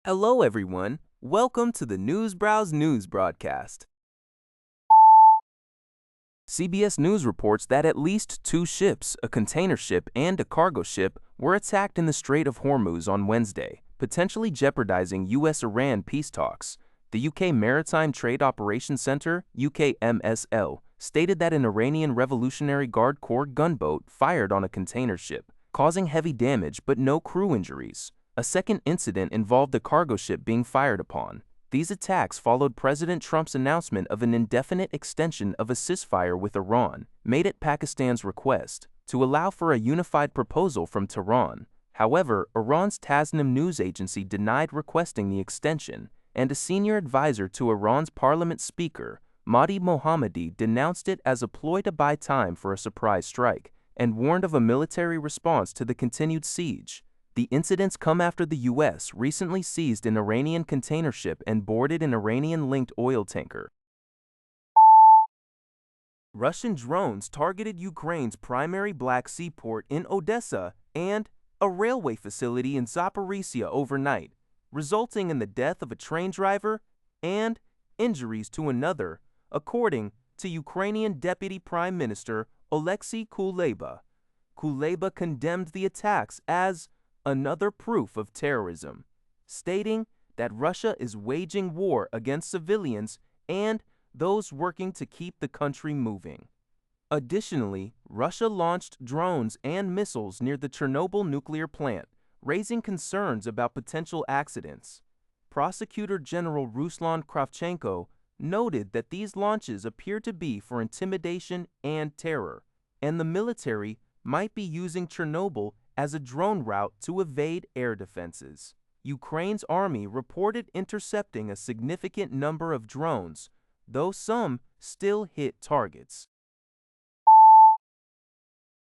Hello everyone, welcome to the Newsbrowse News broadcast. CBS News reports that at least 2 ships, a container ship and a cargo ship, were attacked in the Strait of Hormuz on Wednesday, potentially jeopardizing U.S.-Iran peace talks. The UK Maritime Trade Operations Centre, UKMSL, stated that an Iranian Revolutionary Guard Corps gunboat fired on a container ship, causing heavy damage but no crew injuries. A second incident involved the cargo ship being fired upon. These attacks followed President Trump's announcement of an indefinite extension of a ceasefire with Iran, made at Pakistan's request, to allow for a unified proposal from Tehran. However, Iran's Tasnim news agency denied requesting the extension, and a senior advisor to Iran's parliament speaker, Mahdi Mohammadi, denounced it as a ploy to buy time for a surprise strike, and warned of a military response to the continued siege. The incidents come after the U.S. recently seized an Iranian container ship and boarded an Iranian-linked oil tanker. Russian drones targeted Ukraine's primary Black Sea port in Odesa and a railway facility in Zaporizhia overnight, resulting in the death of a train driver and injuries to another, according to Ukrainian Deputy Prime Minister Oleksiy Kuleba. Kuleba condemned the attacks as another proof of terrorism, stating that Russia is waging war against civilians and those working to keep the country moving. Additionally, Russia launched drones and missiles near the Chernobyl nuclear plant, raising concerns about potential accidents. Prosecutor General Ruslan Kravchenko noted that these launches appear to be for intimidation and terror, and the military might be using Chernobyl as a drone route to evade air defenses. Ukraine's army reported intercepting a significant number of drones, though some still hit targets.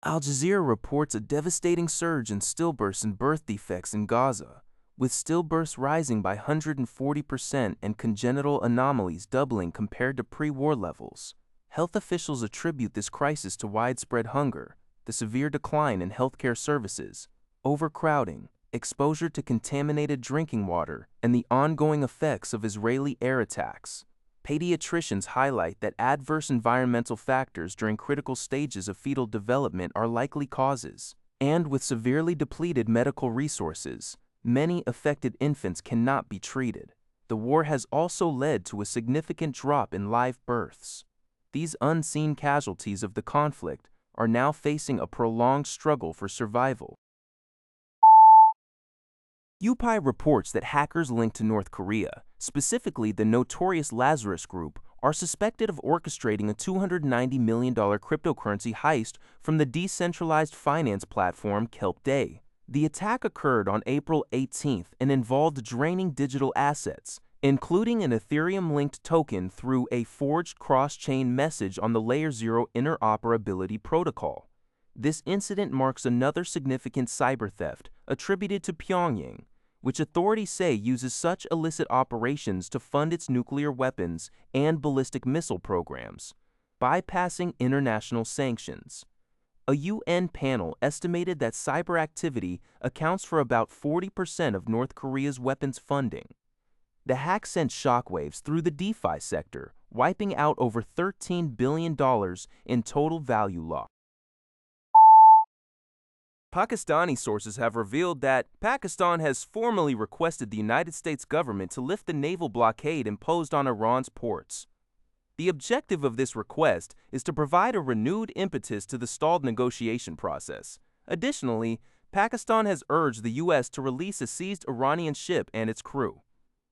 Al Jazeera reports a devastating surge in stillbirths and birth defects in Gaza, with stillbirths rising by 140% and congenital anomalies doubling compared to pre-war levels. Health officials attribute this crisis to widespread hunger, the severe decline in healthcare services, overcrowding, exposure to contaminated drinking water, and the ongoing effects of Israeli air attacks. Pediatricians highlight that adverse environmental factors during critical stages of fetal development are likely causes, and with severely depleted medical resources, many affected infants cannot be treated. The war has also led to a significant drop in live births. These unseen casualties of the conflict are now facing a prolonged struggle for survival. UPI reports that hackers linked to North Korea, specifically the notorious Lazarus group, are suspected of orchestrating a $290 million cryptocurrency heist from the decentralized finance platform Kelpday. The attack occurred on April 18th and involved draining digital assets, including an Ethereum-linked token through a forged cross-chain message on the Layer 0 interoperability protocol. This incident marks another significant cyber theft attributed to Pyongyang, which authorities say uses such illicit operations to fund its nuclear weapons and ballistic missile programs, bypassing international sanctions. A UN panel estimated that cyber activity accounts for about 40% of North Korea's weapons funding. The hack sent shockwaves through the DeFi sector, wiping out over $13 billion in total value loss. Pakistani sources have revealed that Pakistan has formally requested the United States government to lift the naval blockade imposed on Iran's ports. The objective of this request is to provide a renewed impetus to the stalled negotiation process. Additionally, Pakistan has urged the U.S. to release a seized Iranian ship and its crew.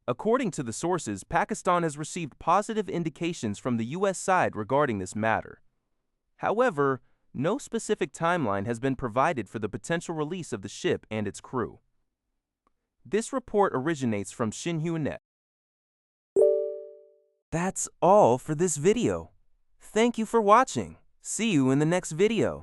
According to the sources, Pakistan has received positive indications from the U.S. side regarding this matter. However, no specific timeline has been provided for the potential release of the ship and its crew. This report originates from Xinhua. That's all for this video. Thank you for watching. See you in the next video.